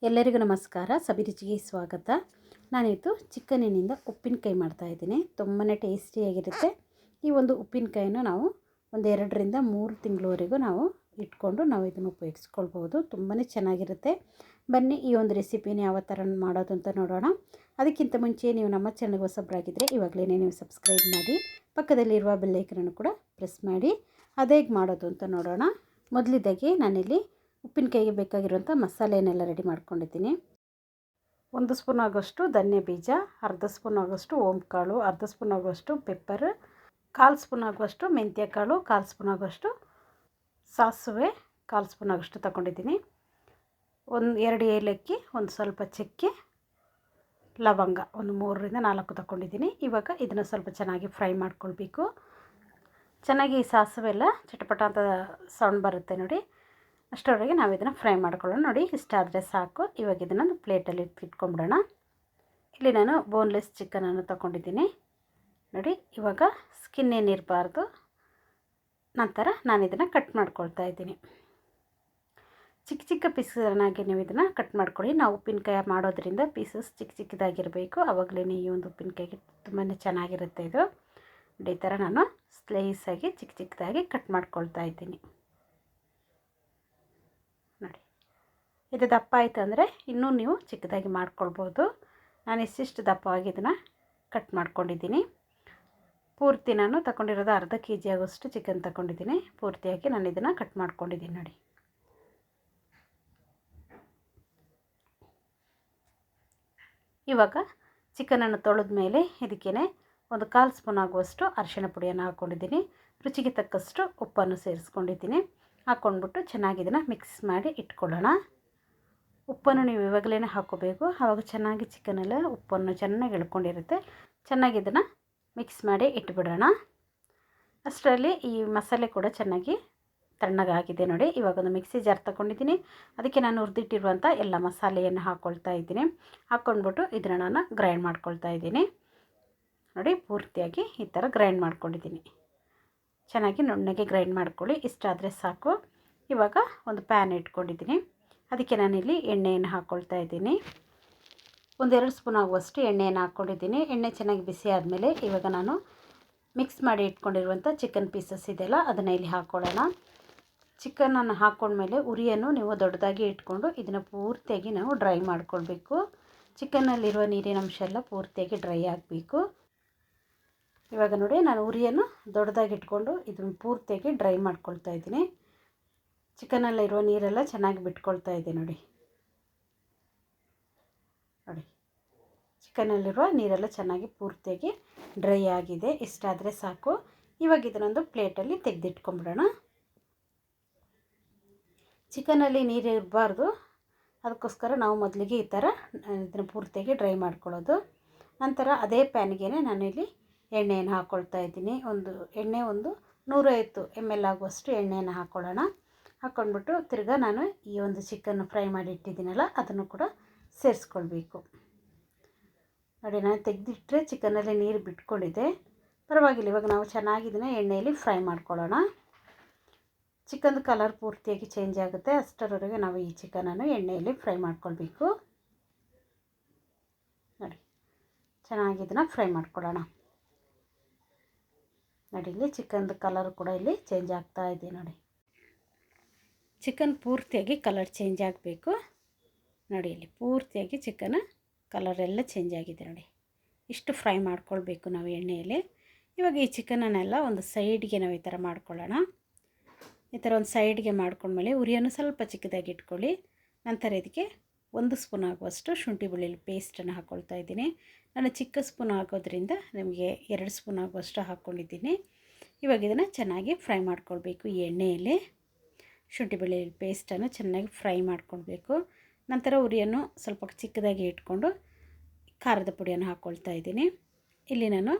ಎಲ್ಲರಿಗೂ ನಮಸ್ಕಾರ. ಸಬಿರುಚಿಗೆ ಸ್ವಾಗತ. ನಾನಿವತ್ತು ಚಿಕನ್ನಿನಿಂದ ಉಪ್ಪಿನಕಾಯಿ ಮಾಡ್ತಾಯಿದ್ದೀನಿ. ತುಂಬಾ ಟೇಸ್ಟಿಯಾಗಿರುತ್ತೆ. ಈ ಒಂದು ಉಪ್ಪಿನಕಾಯಿನ ನಾವು ಒಂದು 2ರಿಂದ 3 ತಿಂಗಳವರೆಗೂ ನಾವು ಇಟ್ಕೊಂಡು ನಾವು ಇದನ್ನು ಉಪಯೋಗಿಸ್ಕೊಳ್ಬೋದು. ತುಂಬಾ ಚೆನ್ನಾಗಿರುತ್ತೆ. ಬನ್ನಿ ಈ ಒಂದು ರೆಸಿಪಿನ ಯಾವ ಥರ ಮಾಡೋದು ಅಂತ ನೋಡೋಣ. ಅದಕ್ಕಿಂತ ಮುಂಚೆ ನೀವು ನಮ್ಮ ಚಾನಲ್ಗೆ ಹೊಸಬರಾಗಿದ್ದರೆ ಇವಾಗಲೇ ನೀವು ಸಬ್ಸ್ಕ್ರೈಬ್ ಮಾಡಿ, ಪಕ್ಕದಲ್ಲಿರುವ ಬೆಲ್ಲೈಕನನ್ನು ಕೂಡ ಪ್ರೆಸ್ ಮಾಡಿ. ಅದೇಗೆ ಮಾಡೋದು ಅಂತ ನೋಡೋಣ. ಮೊದಲಿದ್ದಾಗಿ ನಾನಿಲ್ಲಿ ಉಪ್ಪಿನಕಾಯಿಗೆ ಬೇಕಾಗಿರುವಂಥ ಮಸಾಲೆಯನ್ನೆಲ್ಲ ರೆಡಿ ಮಾಡ್ಕೊಂಡಿದ್ದೀನಿ. 1 ಸ್ಪೂನ್ ಆಗೋಷ್ಟು ಧನ್ಯ ಬೀಜ, ಅರ್ಧ ಸ್ಪೂನ್ ಆಗೋಷ್ಟು ಓಂಕಾಳು, ಅರ್ಧ ಸ್ಪೂನ್ ಆಗೋಷ್ಟು ಪೆಪ್ಪರ್, 1/4 ಸ್ಪೂನ್ ಆಗುವಷ್ಟು ಮೆಂತ್ಯ ಕಾಳು, 1/4 ಸ್ಪೂನ್ ಆಗುವಷ್ಟು ಸಾಸಿವೆ, 1/4 ಸ್ಪೂನ್ ಆಗೋಷ್ಟು ತಗೊಂಡಿದ್ದೀನಿ. 2 ಏಲಕ್ಕಿ, ಒಂದು ಸ್ವಲ್ಪ ಚಕ್ಕೆ, ಲವಂಗ ಒಂದು 3ರಿಂದ 4 ತಗೊಂಡಿದ್ದೀನಿ. ಇವಾಗ ಇದನ್ನು ಸ್ವಲ್ಪ ಚೆನ್ನಾಗಿ ಫ್ರೈ ಮಾಡ್ಕೊಳ್ಬೇಕು. ಚೆನ್ನಾಗಿ ಈ ಸಾಸಿವೆ ಎಲ್ಲ ಚಟಪಟ ಅಂತ ಸೌಂಡ್ ಬರುತ್ತೆ ನೋಡಿ, ಅಷ್ಟರವರೆಗೆ ನಾವು ಇದನ್ನು ಫ್ರೈ ಮಾಡ್ಕೊಳ್ಳೋಣ. ನೋಡಿ, ಇಷ್ಟಾದರೆ ಸಾಕು. ಇವಾಗ ಇದನ್ನು ಪ್ಲೇಟಲ್ಲಿ ಇಟ್ಕೊಂಡ್ಬಿಡೋಣ. ಇಲ್ಲಿ ನಾನು ಬೋನ್ಲೆಸ್ ಚಿಕನನ್ನು ತಗೊಂಡಿದ್ದೀನಿ ನೋಡಿ. ಇವಾಗ ಸ್ಕಿನ್ ಏನಿರಬಾರ್ದು. ನಂತರ ನಾನು ಇದನ್ನು ಕಟ್ ಮಾಡ್ಕೊಳ್ತಾ ಇದ್ದೀನಿ. ಚಿಕ್ಕ ಚಿಕ್ಕ ಪೀಸನ್ನಾಗಿ ನೀವು ಇದನ್ನು ಕಟ್ ಮಾಡ್ಕೊಳ್ಳಿ. ನಾವು ಉಪ್ಪಿನಕಾಯಿ ಮಾಡೋದ್ರಿಂದ ಪೀಸಸ್ ಚಿಕ್ಕ ಚಿಕ್ಕದಾಗಿರಬೇಕು. ಆವಾಗಲೇ ಈ ಒಂದು ಉಪ್ಪಿನಕಾಯಿಗೆ ತುಂಬಾ ಚೆನ್ನಾಗಿರುತ್ತೆ ಇದು. ಈ ಥರ ನಾನು ಸ್ಲೈಸಾಗಿ ಚಿಕ್ಕ ಚಿಕ್ಕದಾಗಿ ಕಟ್ ಮಾಡ್ಕೊಳ್ತಾ ಇದ್ದೀನಿ ನೋಡಿ. ಇದು ದಪ್ಪ ಆಯಿತು ಅಂದರೆ ಇನ್ನೂ ನೀವು ಚಿಕ್ಕದಾಗಿ ಮಾಡ್ಕೊಳ್ಬೋದು. ನಾನು ಇಷ್ಟಿಷ್ಟು ದಪ್ಪವಾಗಿ ಇದನ್ನು ಕಟ್ ಮಾಡ್ಕೊಂಡಿದ್ದೀನಿ. ಪೂರ್ತಿ ನಾನು ತಗೊಂಡಿರೋದು ಅರ್ಧ kg ಆಗೋಷ್ಟು ಚಿಕನ್ ತಗೊಂಡಿದ್ದೀನಿ. ಪೂರ್ತಿಯಾಗಿ ನಾನು ಇದನ್ನು ಕಟ್ ಮಾಡ್ಕೊಂಡಿದ್ದೀನಿ ನೋಡಿ. ಇವಾಗ ಚಿಕನನ್ನು ತೊಳೆದ ಮೇಲೆ ಇದಕ್ಕೇ ಒಂದು 1/4 ಸ್ಪೂನ್ ಆಗುವಷ್ಟು ಅರಿಶಿಣ ಪುಡಿಯನ್ನು ಹಾಕ್ಕೊಂಡಿದ್ದೀನಿ. ರುಚಿಗೆ ತಕ್ಕಷ್ಟು ಉಪ್ಪನ್ನು ಸೇರಿಸ್ಕೊಂಡಿದ್ದೀನಿ. ಹಾಕ್ಕೊಂಡ್ಬಿಟ್ಟು ಚೆನ್ನಾಗಿ ಇದನ್ನು ಮಿಕ್ಸ್ ಮಾಡಿ ಇಟ್ಕೊಳ್ಳೋಣ. ಉಪ್ಪನ್ನು ನೀವು ಇವಾಗಲೇ ಹಾಕ್ಕೋಬೇಕು. ಆವಾಗ ಚೆನ್ನಾಗಿ ಚಿಕನೆಲ್ಲ ಉಪ್ಪನ್ನು ಚೆನ್ನಾಗಿ ಇಳ್ಕೊಂಡಿರುತ್ತೆ. ಚೆನ್ನಾಗಿ ಇದನ್ನು ಮಿಕ್ಸ್ ಮಾಡಿ ಇಟ್ಬಿಡೋಣ. ಅಷ್ಟರಲ್ಲಿ ಈ ಮಸಾಲೆ ಕೂಡ ಚೆನ್ನಾಗಿ ತಣ್ಣಗಾಗಿದೆ ನೋಡಿ. ಇವಾಗ ಒಂದು ಮಿಕ್ಸಿ ಜಾರ್ ತಗೊಂಡಿದ್ದೀನಿ. ಅದಕ್ಕೆ ನಾನು ಹುರಿದಿಟ್ಟಿರುವಂಥ ಎಲ್ಲ ಮಸಾಲೆಯನ್ನು ಹಾಕ್ಕೊಳ್ತಾ ಇದ್ದೀನಿ. ಹಾಕ್ಕೊಂಡ್ಬಿಟ್ಟು ಇದನ್ನು ನಾನು ಗ್ರೈಂಡ್ ಮಾಡ್ಕೊಳ್ತಾ ಇದ್ದೀನಿ ನೋಡಿ. ಪೂರ್ತಿಯಾಗಿ ಈ ಥರ ಗ್ರೈಂಡ್ ಮಾಡ್ಕೊಂಡಿದ್ದೀನಿ. ಚೆನ್ನಾಗಿ ನುಣ್ಣಗೆ ಗ್ರೈಂಡ್ ಮಾಡ್ಕೊಳ್ಳಿ. ಇಷ್ಟಾದರೆ ಸಾಕು. ಇವಾಗ ಒಂದು ಪ್ಯಾನ್ ಇಟ್ಕೊಂಡಿದ್ದೀನಿ. ಅದಕ್ಕೆ ನಾನಿಲ್ಲಿ ಎಣ್ಣೆಯನ್ನು ಹಾಕ್ಕೊಳ್ತಾ ಇದ್ದೀನಿ. 1-2 ಸ್ಪೂನ್ ಆಗುವಷ್ಟು ಎಣ್ಣೆಯನ್ನು ಹಾಕ್ಕೊಂಡಿದ್ದೀನಿ. ಎಣ್ಣೆ ಚೆನ್ನಾಗಿ ಬಿಸಿ ಆದಮೇಲೆ ಇವಾಗ ನಾನು ಮಿಕ್ಸ್ ಮಾಡಿ ಇಟ್ಕೊಂಡಿರುವಂಥ ಚಿಕನ್ ಪೀಸಸ್ ಇದೆಯಲ್ಲ ಅದನ್ನು ಇಲ್ಲಿ ಹಾಕ್ಕೊಳ್ಳೋಣ. ಚಿಕನನ್ನು ಹಾಕ್ಕೊಂಡ್ಮೇಲೆ ಉರಿಯನ್ನು ನೀವು ದೊಡ್ಡದಾಗಿ ಇಟ್ಕೊಂಡು ಇದನ್ನು ಪೂರ್ತಿಯಾಗಿ ನಾವು ಡ್ರೈ ಮಾಡ್ಕೊಳ್ಬೇಕು. ಚಿಕನ್ನಲ್ಲಿರುವ ನೀರಿನ ಅಂಶ ಎಲ್ಲ ಪೂರ್ತಿಯಾಗಿ ಡ್ರೈ ಆಗಬೇಕು. ಇವಾಗ ನೋಡಿ, ನಾನು ಉರಿಯನ್ನು ದೊಡ್ಡದಾಗಿ ಇಟ್ಕೊಂಡು ಇದನ್ನು ಪೂರ್ತಿಯಾಗಿ ಡ್ರೈ ಮಾಡ್ಕೊಳ್ತಾ ಇದ್ದೀನಿ. ಚಿಕನಲ್ಲಿರುವ ನೀರೆಲ್ಲ ಚೆನ್ನಾಗಿ ಬಿಟ್ಕೊಳ್ತಾ ಇದೆ ನೋಡಿ. ನೋಡಿ, ಚಿಕನಲ್ಲಿರುವ ನೀರೆಲ್ಲ ಚೆನ್ನಾಗಿ ಪೂರ್ತಿಯಾಗಿ ಡ್ರೈ ಆಗಿದೆ. ಇಷ್ಟಾದರೆ ಸಾಕು. ಇವಾಗ ಇದನ್ನೊಂದು ಪ್ಲೇಟಲ್ಲಿ ತೆಗೆದಿಟ್ಕೊಂಬಿಡೋಣ. ಚಿಕನಲ್ಲಿ ನೀರು ಇರಬಾರ್ದು. ಅದಕ್ಕೋಸ್ಕರ ನಾವು ಮೊದಲಿಗೆ ಈ ಥರ ಇದನ್ನು ಪೂರ್ತಿಯಾಗಿ ಡ್ರೈ ಮಾಡ್ಕೊಳ್ಳೋದು. ನಂತರ ಅದೇ ಪ್ಯಾನಿಗೆ ನಾನಿಲ್ಲಿ ಎಣ್ಣೆಯನ್ನು ಹಾಕ್ಕೊಳ್ತಾ ಇದ್ದೀನಿ. ಎಣ್ಣೆ ಒಂದು 150 ml ಆಗುವಷ್ಟು ಎಣ್ಣೆಯನ್ನು ಹಾಕ್ಕೊಳ್ಳೋಣ. ಹಾಕ್ಕೊಂಡ್ಬಿಟ್ಟು ತಿರ್ಗಾ ನಾನು ಈ ಒಂದು ಚಿಕನ್ ಫ್ರೈ ಮಾಡಿ ಇಟ್ಟಿದ್ದೀನಲ್ಲ ಅದನ್ನು ಕೂಡ ಸೇರಿಸ್ಕೊಳ್ಬೇಕು ನೋಡಿ. ನಾನು ತೆಗೆದಿಟ್ಟರೆ ಚಿಕನಲ್ಲಿ ನೀರು ಬಿಟ್ಕೊಂಡಿದೆ, ಪರವಾಗಿಲ್ಲ. ಇವಾಗ ನಾವು ಚೆನ್ನಾಗಿ ಇದನ್ನು ಎಣ್ಣೆಯಲ್ಲಿ ಫ್ರೈ ಮಾಡ್ಕೊಳ್ಳೋಣ. ಚಿಕನ್ದು ಕಲರ್ ಪೂರ್ತಿಯಾಗಿ ಚೇಂಜ್ ಆಗುತ್ತೆ. ಅಷ್ಟರವರೆಗೆ ನಾವು ಈ ಚಿಕನನ್ನು ಎಣ್ಣೆಯಲ್ಲಿ ಫ್ರೈ ಮಾಡ್ಕೊಳ್ಬೇಕು ನೋಡಿ. ಚೆನ್ನಾಗಿ ಇದನ್ನು ಫ್ರೈ ಮಾಡ್ಕೊಳ್ಳೋಣ ನೋಡಿ. ಇಲ್ಲಿ ಚಿಕನ್ದು ಕಲರ್ ಕೂಡ ಇಲ್ಲಿ ಚೇಂಜ್ ಆಗ್ತಾ ಇದೆ ನೋಡಿ. ಚಿಕನ್ ಪೂರ್ತಿಯಾಗಿ ಕಲರ್ ಚೇಂಜ್ ಆಗಬೇಕು ನೋಡಿ. ಇಲ್ಲಿ ಪೂರ್ತಿಯಾಗಿ ಚಿಕನ್ ಕಲರ್ ಎಲ್ಲ ಚೇಂಜ್ ಆಗಿದೆ ನೋಡಿ. ಇಷ್ಟು ಫ್ರೈ ಮಾಡ್ಕೊಳ್ಬೇಕು ನಾವು ಎಣ್ಣೆಯಲ್ಲಿ. ಇವಾಗ ಈ ಚಿಕನನ್ನೆಲ್ಲ ಒಂದು ಸೈಡ್ಗೆ ನಾವು ಈ ಥರ ಮಾಡ್ಕೊಳ್ಳೋಣ. ಈ ಥರ ಒಂದು ಸೈಡ್ಗೆ ಮಾಡ್ಕೊಂಡ್ಮೇಲೆ ಉರಿಯನ್ನು ಸ್ವಲ್ಪ ಚಿಕ್ಕದಾಗಿ ಇಟ್ಕೊಳ್ಳಿ. ನಂತರ ಇದಕ್ಕೆ 1 ಸ್ಪೂನ್ ಆಗುವಷ್ಟು ಶುಂಠಿ ಬೆಳ್ಳುಳ್ಳಿ ಪೇಸ್ಟನ್ನು ಹಾಕ್ಕೊಳ್ತಾ ಇದ್ದೀನಿ. ನಾನು ಚಿಕ್ಕ ಸ್ಪೂನ್ ಹಾಕೋದ್ರಿಂದ ನಿಮಗೆ 2 ಸ್ಪೂನ್ ಆಗುವಷ್ಟು ಹಾಕ್ಕೊಂಡಿದ್ದೀನಿ. ಇವಾಗ ಇದನ್ನು ಚೆನ್ನಾಗಿ ಫ್ರೈ ಮಾಡ್ಕೊಳ್ಬೇಕು ಈ ಎಣ್ಣೆಯಲ್ಲಿ. ಶುಂಠಿ ಬೆಳ್ಳುಳ್ಳಿ ಪೇಸ್ಟನ್ನು ಚೆನ್ನಾಗಿ ಫ್ರೈ ಮಾಡ್ಕೊಳ್ಬೇಕು. ನಂತರ ಉರಿಯನ್ನು ಸ್ವಲ್ಪ ಚಿಕ್ಕದಾಗಿ ಇಟ್ಕೊಂಡು ಖಾರದ ಪುಡಿಯನ್ನು ಹಾಕ್ಕೊಳ್ತಾ ಇದ್ದೀನಿ. ಇಲ್ಲಿ ನಾನು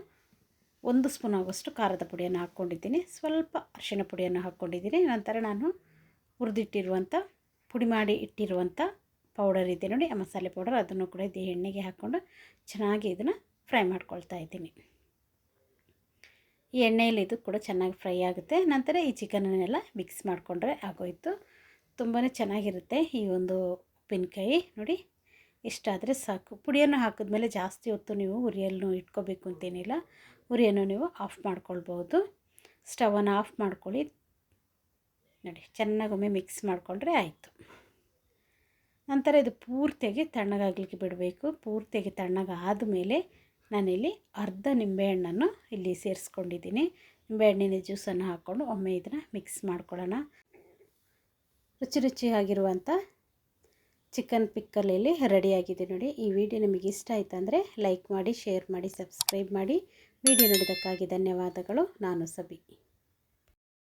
1 ಸ್ಪೂನ್ ಆಗುವಷ್ಟು ಖಾರದ ಪುಡಿಯನ್ನು ಹಾಕ್ಕೊಂಡಿದ್ದೀನಿ. ಸ್ವಲ್ಪ ಅರಿಶಿಣ ಪುಡಿಯನ್ನು ಹಾಕ್ಕೊಂಡಿದ್ದೀನಿ. ನಂತರ ನಾನು ಹುರಿದಿಟ್ಟಿರುವಂಥ ಪುಡಿ ಮಾಡಿ ಇಟ್ಟಿರುವಂಥ ಪೌಡರ್ ಇದೆ ನೋಡಿ, ಆ ಮಸಾಲೆ ಪೌಡರ್, ಅದನ್ನು ಕೂಡ ಇದು ಎಣ್ಣೆಗೆ ಹಾಕ್ಕೊಂಡು ಚೆನ್ನಾಗಿ ಇದನ್ನು ಫ್ರೈ ಮಾಡ್ಕೊಳ್ತಾ ಇದ್ದೀನಿ. ಈ ಎಣ್ಣೆಯಲ್ಲಿ ಇದು ಕೂಡ ಚೆನ್ನಾಗಿ ಫ್ರೈ ಆಗುತ್ತೆ. ನಂತರ ಈ ಚಿಕನನ್ನೆಲ್ಲ ಮಿಕ್ಸ್ ಮಾಡಿಕೊಂಡ್ರೆ ಆಗೋಯಿತು. ತುಂಬಾ ಚೆನ್ನಾಗಿರುತ್ತೆ ಈ ಒಂದು ಉಪ್ಪಿನಕಾಯಿ ನೋಡಿ ಇಷ್ಟಾದರೆ ಸಾಕು. ಪುಡಿಯನ್ನು ಹಾಕಿದ್ಮೇಲೆ ಜಾಸ್ತಿ ಹೊತ್ತು ನೀವು ಉರಿಯನ್ನು ಇಟ್ಕೋಬೇಕು ಅಂತೇನಿಲ್ಲ. ಉರಿಯನ್ನು ನೀವು ಆಫ್ ಮಾಡ್ಕೊಳ್ಬೋದು. ಸ್ಟವನ್ನು ಆಫ್ ಮಾಡ್ಕೊಳ್ಳಿ. ನೋಡಿ ಚೆನ್ನಾಗೊಮ್ಮೆ ಮಿಕ್ಸ್ ಮಾಡಿಕೊಂಡ್ರೆ ಆಯಿತು. ನಂತರ ಇದು ಪೂರ್ತಿಯಾಗಿ ತಣ್ಣಗಾಗಲಿಕ್ಕೆ ಬಿಡಬೇಕು. ಪೂರ್ತಿಯಾಗಿ ತಣ್ಣಗಾದ ಮೇಲೆ ನಾನಿಲ್ಲಿ ಅರ್ಧ ನಿಂಬೆಹಣ್ಣನ್ನು ಇಲ್ಲಿ ಸೇರಿಸ್ಕೊಂಡಿದ್ದೀನಿ. ನಿಂಬೆಹಣ್ಣಿನ ಜ್ಯೂಸನ್ನು ಹಾಕ್ಕೊಂಡು ಒಮ್ಮೆ ಇದನ್ನು ಮಿಕ್ಸ್ ಮಾಡ್ಕೊಳ್ಳೋಣ. ರುಚಿಯಾಗಿರುವಂಥ ಚಿಕನ್ ಪಿಕ್ಕಲ್ ಇಲ್ಲಿ ರೆಡಿಯಾಗಿದೆ ನೋಡಿ. ಈ ವಿಡಿಯೋ ನಿಮಗೆ ಇಷ್ಟ ಆಯಿತು ಅಂದರೆ ಲೈಕ್ ಮಾಡಿ, ಶೇರ್ ಮಾಡಿ, ಸಬ್ಸ್ಕ್ರೈಬ್ ಮಾಡಿ. ವಿಡಿಯೋ ನೋಡಿದ್ದಕ್ಕಾಗಿ ಧನ್ಯವಾದಗಳು. ನಾನು ಸಬಿ.